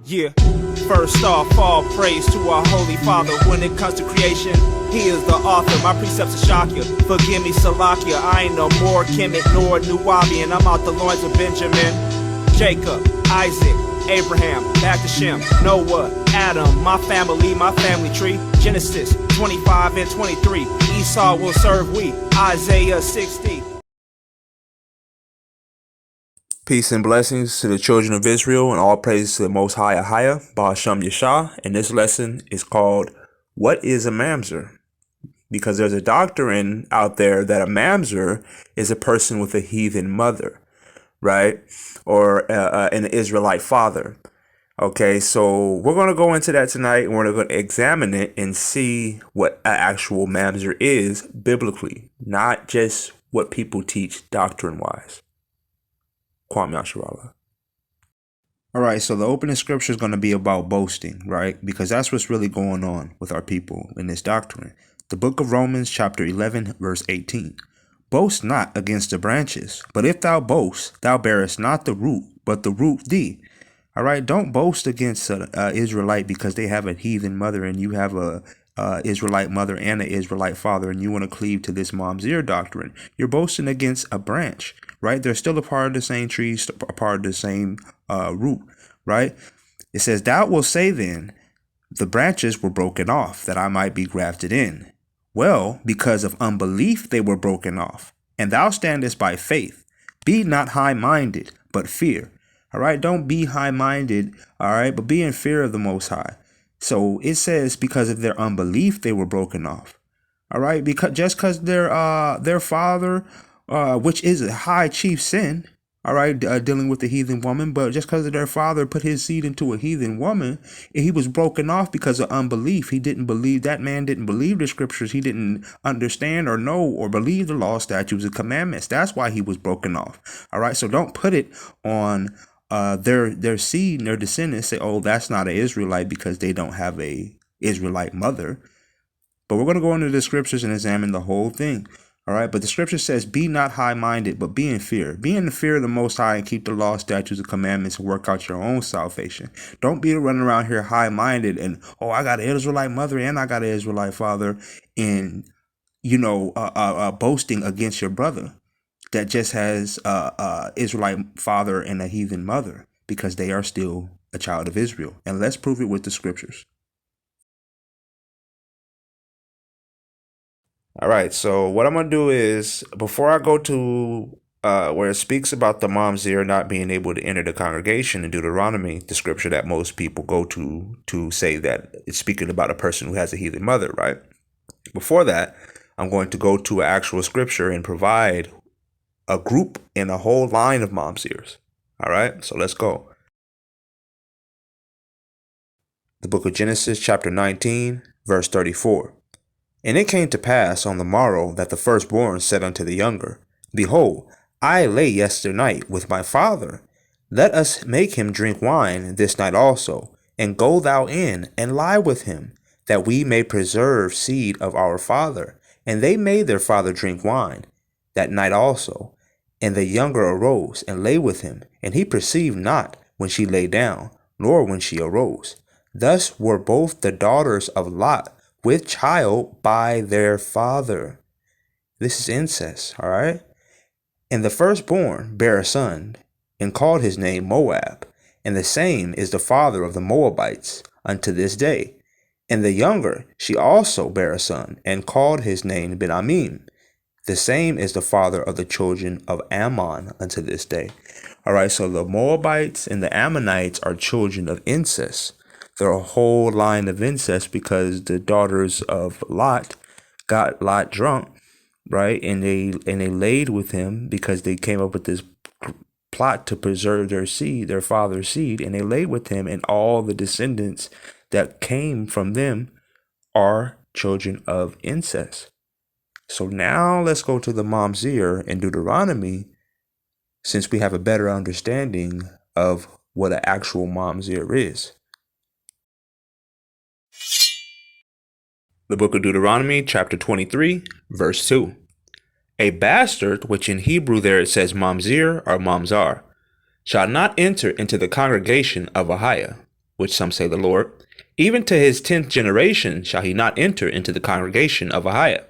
Yeah. First off, all praise to our Holy Father. When it comes to creation, He is the author. My precepts will shock you. Forgive me, Salakia. I ain't no more Kemet nor Nuwabian. I'm out the loins of Benjamin, Jacob, Isaac, Abraham, back to Shem, Noah, Adam, my family tree. Genesis 25 and 23. Esau will serve we. Isaiah 60. Peace and blessings to the children of Israel, and all praise to the Most High Ahaya, Bahasham Yeshah. And this lesson is called, What is a Mamzer? Because there's a doctrine out there that a Mamzer is a person with a heathen mother, right? Or an Israelite father. Okay, so we're going to go into that tonight, and we're going to examine it and see what an actual Mamzer is biblically, not just what people teach doctrine-wise. All right, so the opening scripture is going to be about boasting, right? Because that's what's really going on with our people in this doctrine. The book of Romans, chapter 11, verse 18. Boast not against the branches, but if thou boast, thou bearest not the root, but the root thee. All right, don't boast against an Israelite because they have a heathen mother and you have a Israelite mother and an Israelite father, and you want to cleave to this Mamzer doctrine. You're boasting against a branch, right? They're still a part of the same tree, a part of the same root, right? It says, Thou wilt say then, the branches were broken off, that I might be grafted in. Well, because of unbelief they were broken off, and thou standest by faith. Be not high-minded, but fear. All right, don't be high-minded, all right, but be in fear of the Most High. So it says because of their unbelief they were broken off. All right, because their father, which is a high chief sin, all right, dealing with the heathen woman, but just because of their father put his seed into a heathen woman, he was broken off because of unbelief. He didn't believe, that man didn't believe the scriptures. He didn't understand or know or believe the law, statutes, and commandments. That's why he was broken off. All right, so don't put it on their seed and their descendants. Say, oh, that's not an Israelite because they don't have a Israelite mother. But we're going to go into the scriptures and examine the whole thing. All right. But the scripture says, be not high-minded, but be in fear. Be in the fear of the Most High and keep the law, statutes, and commandments and work out your own salvation. Don't be running around here high-minded and, oh, I got an Israelite mother and I got an Israelite father, and, boasting against your brother that just has Israelite father and a heathen mother, because they are still a child of Israel. And let's prove it with the scriptures. All right, so what I'm going to do is, before I go to where it speaks about the Mamzer not being able to enter the congregation in Deuteronomy, the scripture that most people go to say that it's speaking about a person who has a heathen mother, right? Before that, I'm going to go to an actual scripture and provide a group and a whole line of Mamzers. All right, so let's go. The book of Genesis, chapter 19, verse 34. And it came to pass on the morrow that the firstborn said unto the younger, Behold, I lay yesternight with my father. Let us make him drink wine this night also, and go thou in and lie with him, that we may preserve seed of our father. And they made their father drink wine that night also. And the younger arose and lay with him, and he perceived not when she lay down, nor when she arose. Thus were both the daughters of Lot with child by their father. This is incest, all right? And the firstborn bare a son, and called his name Moab, and the same is the father of the Moabites unto this day. And the younger, she also bare a son, and called his name Ben-Amim. The same is the father of the children of Ammon unto this day. All right, so the Moabites and the Ammonites are children of incest. They're a whole line of incest because the daughters of Lot got Lot drunk, right? And they laid with him because they came up with this plot to preserve their seed, their father's seed, and they laid with him, and all the descendants that came from them are children of incest. So now let's go to the Mamzer in Deuteronomy, since we have a better understanding of what an actual Mamzer is. The book of Deuteronomy, chapter 23, verse 2. A bastard, which in Hebrew there it says Mamzer or Mamzar, shall not enter into the congregation of Ahiah, which some say the Lord. Even to his 10th generation shall he not enter into the congregation of Ahiah.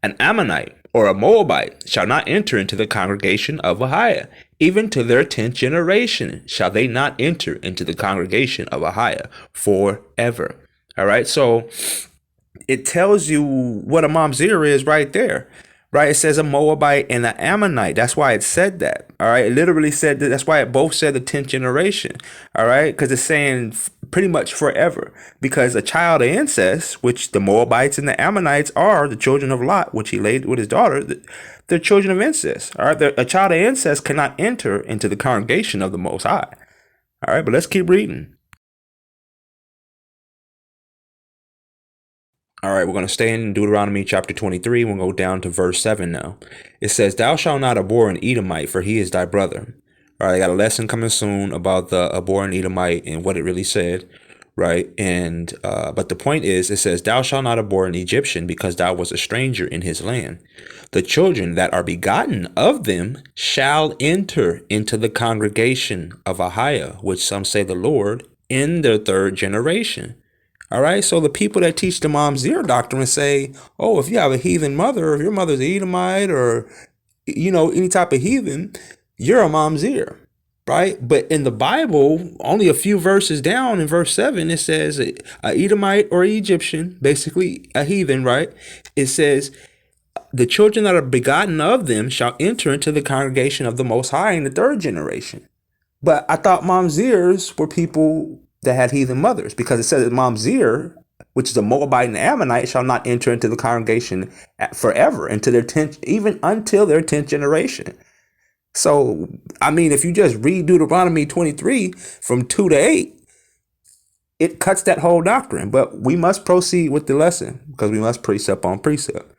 An Ammonite or a Moabite shall not enter into the congregation of Ahiah. Even to their 10th generation shall they not enter into the congregation of Ahiah forever. All right, so it tells you what a Mamzer is right there. Right, it says a Moabite and an Ammonite. That's why it said that. All right, it literally said that. That's why it both said the 10th generation. All right, because it's saying pretty much forever. Because a child of incest, which the Moabites and the Ammonites are, the children of Lot, which he laid with his daughter, they're children of incest. All right, a child of incest cannot enter into the congregation of the Most High. All right, but let's keep reading. All right, we're going to stay in Deuteronomy chapter 23. We'll go down to verse 7 now. It says, Thou shalt not abhor an Edomite, for he is thy brother. All right, I got a lesson coming soon about the abhor an Edomite and what it really said, right? And but the point is, it says, Thou shalt not abhor an Egyptian, because thou wast a stranger in his land. The children that are begotten of them shall enter into the congregation of Ahiah, which some say the Lord, in their 3rd generation. All right, so the people that teach the Mamzer doctrine say, oh, if you have a heathen mother, or if your mother's an Edomite, or, any type of heathen, you're a Mamzer, right? But in the Bible, only a few verses down in verse 7, it says a Edomite or Egyptian, basically a heathen, right? It says, the children that are begotten of them shall enter into the congregation of the Most High in the 3rd generation. But I thought Mamzers were people that had heathen mothers, because it says that Mamzer, which is a Moabite and Ammonite, shall not enter into the congregation forever, into their 10th, even until their 10th generation. So, I mean, if you just read Deuteronomy 23 from 2 to 8, it cuts that whole doctrine. But we must proceed with the lesson, because we must precept on precept.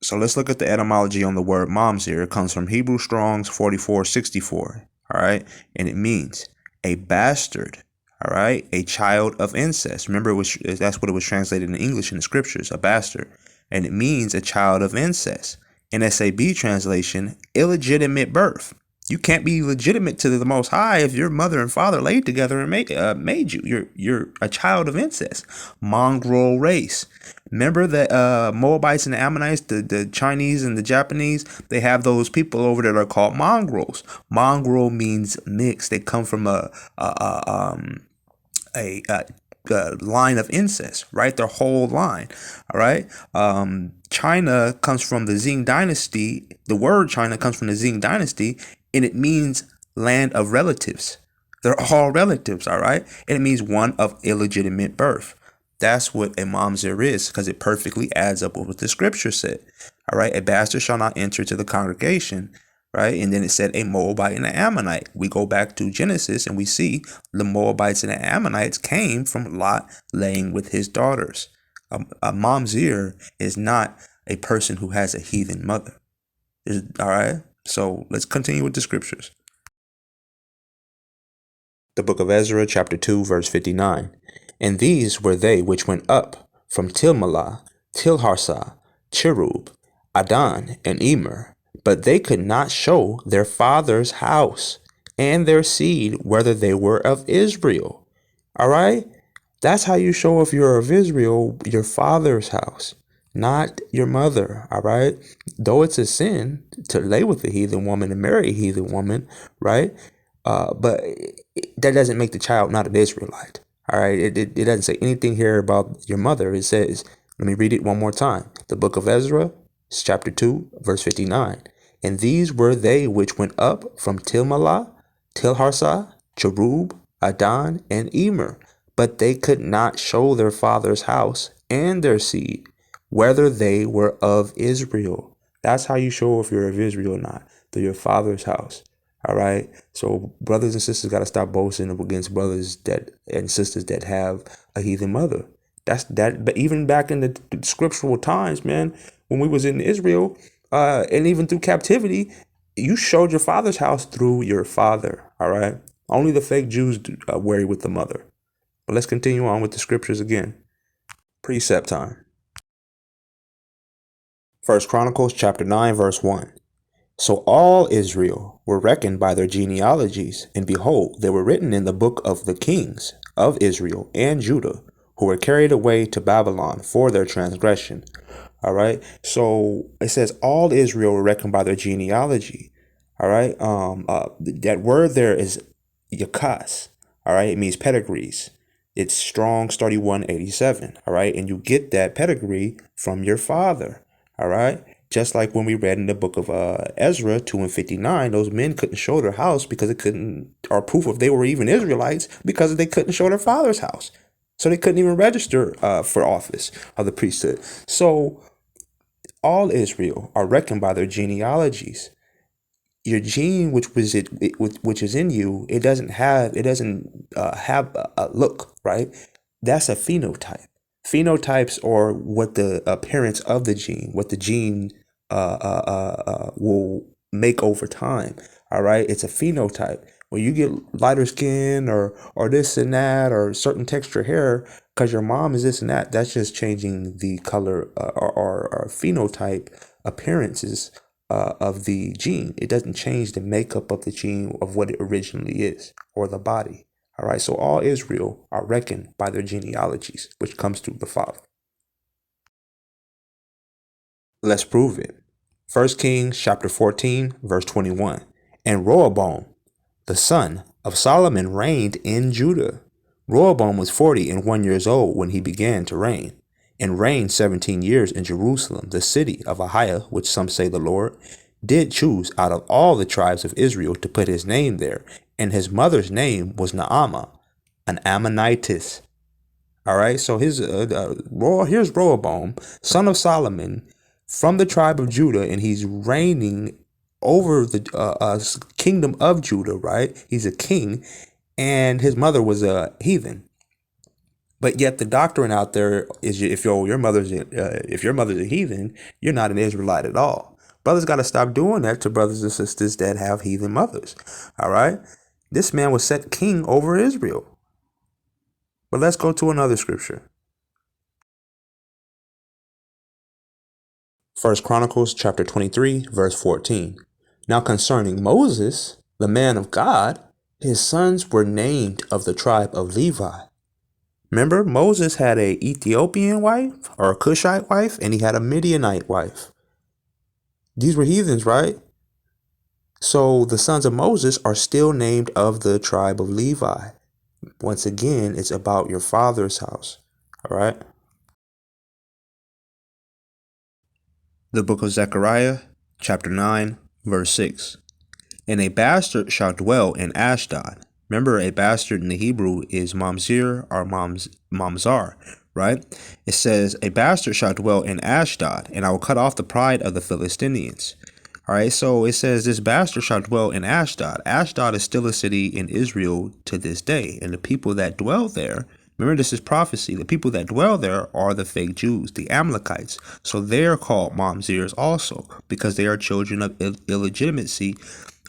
So let's look at the etymology on the word Mamzer. It comes from Hebrew Strong's 4464. All right. And it means a bastard. All right. A child of incest. Remember, that's what it was translated in English in the scriptures, a bastard. And it means a child of incest. In SAB translation, illegitimate birth. You can't be legitimate to the Most High if your mother and father laid together and made you. You're a child of incest. Mongrel race. Remember the Moabites and the Ammonites, the Chinese and the Japanese, they have those people over there that are called mongrels. Mongrel means mixed. They come from a line of incest, right? Their whole line, all right? China comes from the Qing dynasty. The word China comes from the Qing dynasty, and it means land of relatives. They're all relatives, all right? And it means one of illegitimate birth. That's what a Mamzer is, because it perfectly adds up with what the scripture said. All right, a bastard shall not enter to the congregation, right? And then it said a Moabite and an Ammonite. We go back to Genesis and we see the Moabites and the Ammonites came from Lot laying with his daughters. A Mamzer is not a person who has a heathen mother. All right, so let's continue with the scriptures. The book of Ezra, chapter 2, verse 59. And these were they which went up from Tilmalah, Tilharsah, Cherub, Adon, and Emer, but they could not show their father's house and their seed whether they were of Israel. All right? That's how you show if you're of Israel, your father's house, not your mother. All right? Though it's a sin to lay with a heathen woman and marry a heathen woman, right? But that doesn't make the child not an Israelite. All right, it doesn't say anything here about your mother. It says, let me read it one more time. The book of Ezra, chapter 2, verse 59. And these were they which went up from Tilmalah, Tilharsah, Cherub, Adon, and Emer, but they could not show their father's house and their seed, whether they were of Israel. That's how you show if you're of Israel or not, through your father's house. All right. So brothers and sisters got to stop boasting against brothers and sisters that have a heathen mother. But even back in the scriptural times, man, when we was in Israel, and even through captivity, you showed your father's house through your father. All right. Only the fake Jews worry with the mother. But let's continue on with the scriptures again. Precept time. First Chronicles chapter 9, verse 1. So all Israel were reckoned by their genealogies, and behold, they were written in the book of the kings of Israel and Judah, who were carried away to Babylon for their transgression. All right. So it says all Israel were reckoned by their genealogy. All right. That word there is yakas. All right. It means pedigrees. It's Strong's 3187. All right. And you get that pedigree from your father. All right. Just like when we read in the book of Ezra 2 and 59, those men couldn't show their house because it couldn't, or proof if they were even Israelites, because they couldn't show their father's house. So they couldn't even register for office of the priesthood. So all Israel are reckoned by their genealogies. Your gene, which is in you, it doesn't have a look, right? That's a phenotype. Phenotypes are what the appearance of the gene, what the gene will make over time. All right, it's a phenotype. When you get lighter skin or this and that or certain texture hair, because your mom is this and that, that's just changing the color or phenotype appearances of the gene. It doesn't change the makeup of the gene of what it originally is or the body. All right, so all Israel are reckoned by their genealogies, which comes through the father. Let's prove it. 1 Kings chapter 14, verse 21. And Rehoboam, the son of Solomon, reigned in Judah. Rehoboam was 40 old when he began to reign, and reigned 17 years in Jerusalem, the city of Ahiah, which some say the Lord did choose out of all the tribes of Israel to put his name there. And his mother's name was Naamah, an Ammonitess. All right, so here's Rehoboam, son of Solomon, from the tribe of Judah, and he's reigning over the kingdom of Judah, right? He's a king, and his mother was a heathen. But yet the doctrine out there is if your mother's a heathen, you're not an Israelite at all. Brothers got to stop doing that to brothers and sisters that have heathen mothers. All right, this man was set king over Israel. But let's go to another scripture. First Chronicles chapter 23, verse 14. Now concerning Moses, the man of God, his sons were named of the tribe of Levi. Remember, Moses had a Ethiopian wife or a Cushite wife, and he had a Midianite wife. These were heathens, right? So the sons of Moses are still named of the tribe of Levi. Once again, it's about your father's house. All right. The book of Zechariah, chapter 9, verse 6. And a bastard shall dwell in Ashdod. Remember, a bastard in the Hebrew is Mamzer or Mamzer, right? It says, a bastard shall dwell in Ashdod, and I will cut off the pride of the Philistines. All right, so it says this bastard shall dwell in Ashdod. Ashdod is still a city in Israel to this day, and the people that dwell there, remember this is prophecy, the people that dwell there are the fake Jews, the Amalekites. So they're called Mamzers also because they are children of illegitimacy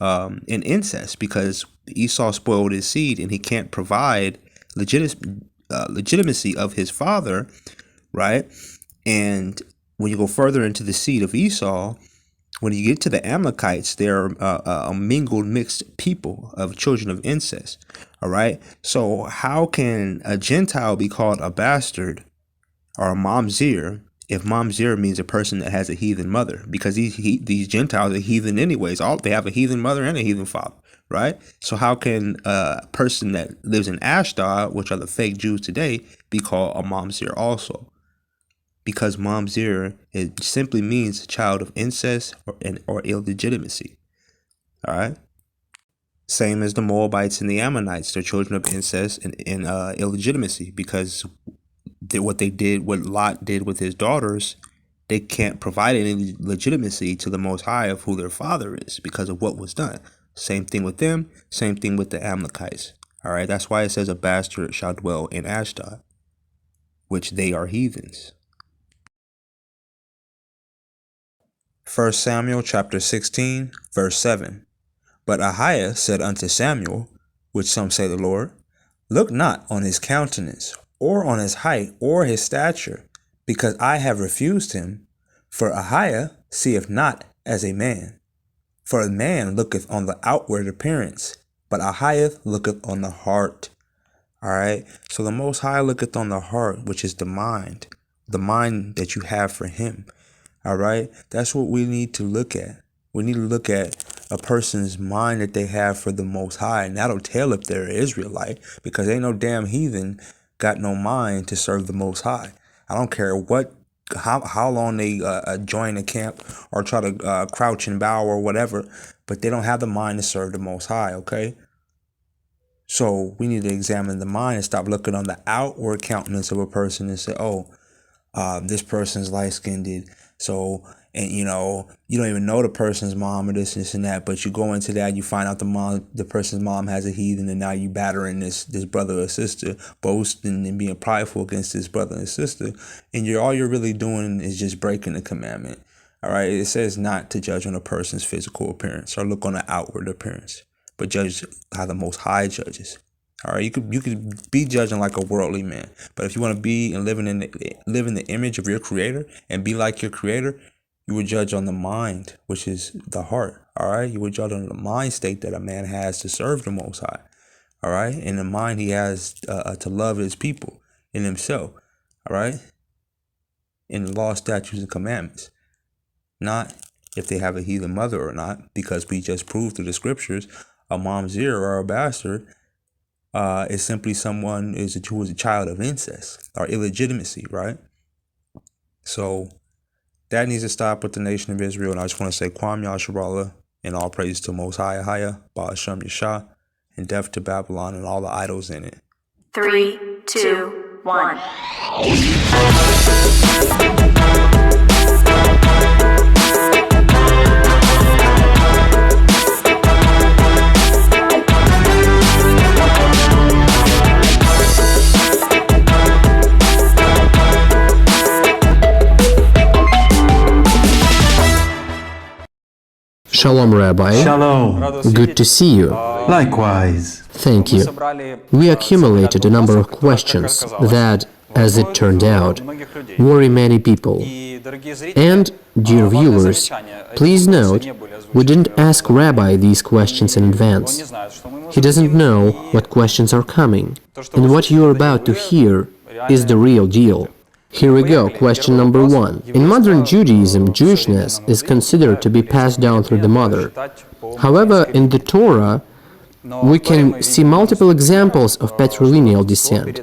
and incest, because Esau spoiled his seed and he can't provide legitimacy of his father, right? And when you go further into the seed of Esau, when you get to the Amalekites, they're a mingled, mixed people of children of incest. All right. So how can a Gentile be called a bastard or a mamzer if mamzer means a person that has a heathen mother? Because these Gentiles are heathen anyways. They have a heathen mother and a heathen father. Right. So how can a person that lives in Ashdod, which are the fake Jews today, be called a mamzer also? Because mamzer, it simply means child of incest or illegitimacy. All right. Same as the Moabites and the Ammonites. They're children of incest and illegitimacy, because what Lot did with his daughters, they can't provide any legitimacy to the Most High of who their father is because of what was done. Same thing with them. Same thing with the Amalekites. All right. That's why it says a bastard shall dwell in Ashdod, which they are heathens. 1 Samuel chapter 16, verse 7. But Ahiah said unto Samuel, which some say the Lord, look not on his countenance, or on his height, or his stature, because I have refused him. For Ahiah seeth not as a man. For a man looketh on the outward appearance, but Ahiah looketh on the heart. Alright, so the Most High looketh on the heart, which is the mind that you have for him. Alright, that's what we need to look at. We need to look at a person's mind that they have for the Most High, and that'll tell if they're an Israelite, because ain't no damn heathen got no mind to serve the Most High. I don't care how long they join the camp or try to crouch and bow or whatever, but they don't have the mind to serve the Most High, okay? So we need to examine the mind and stop looking on the outward countenance of a person and say, oh, this person's light-skinned. So, and you don't even know the person's mom or this and that, but you go into that, you find out the person's mom has a heathen, and now you battering this brother or sister, boasting and being prideful against this brother and sister, and all you're really doing is just breaking the commandment. All right, it says not to judge on a person's physical appearance or look on the outward appearance, but judge how the Most High judges. All right, you could be judging like a worldly man, but if you want to be and live in the image of your Creator and be like your Creator, you would judge on the mind, which is the heart. All right, you would judge on the mind state that a man has to serve the Most High. All right, in the mind he has to love his people in himself. All right, in the law, statutes, and commandments, not if they have a heathen mother or not, because we just proved through the scriptures a Mamzer or a bastard is simply someone who is a child of incest or illegitimacy, right? So that needs to stop with the nation of Israel. And I just want to say, Kwam Yasharallah, and all praise to Most High Ahaya, Ba'asham Yashah, and death to Babylon and all the idols in it. 3, 2, 1. Shalom, Rabbi. Shalom. Good to see you. Likewise. Thank you. We accumulated a number of questions that, as it turned out, worry many people. And, dear viewers, please note, we didn't ask Rabbi these questions in advance. He doesn't know what questions are coming, and what you are about to hear is the real deal. Here we go, question number 1. In modern Judaism, Jewishness is considered to be passed down through the mother. However, in the Torah, we can see multiple examples of patrilineal descent.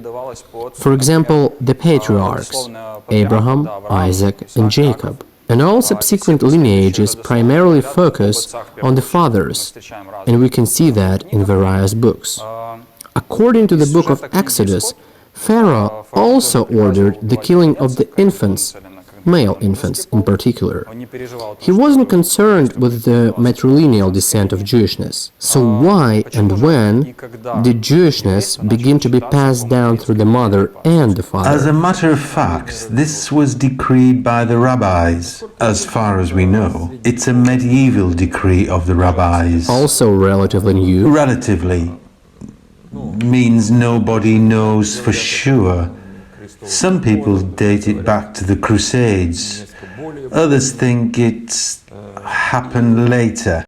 For example, the patriarchs, Abraham, Isaac, and Jacob. And all subsequent lineages primarily focus on the fathers, and we can see that in various books. According to the book of Exodus, Pharaoh also ordered the killing of the infants, male infants in particular. He wasn't concerned with the matrilineal descent of Jewishness. So why and when did Jewishness begin to be passed down through the mother and the father? As a matter of fact, this was decreed by the rabbis. As far as we know, it's a medieval decree of the rabbis. Also relatively new. Relatively means nobody knows for sure. Some people date it back to the Crusades. Others think it's happened later.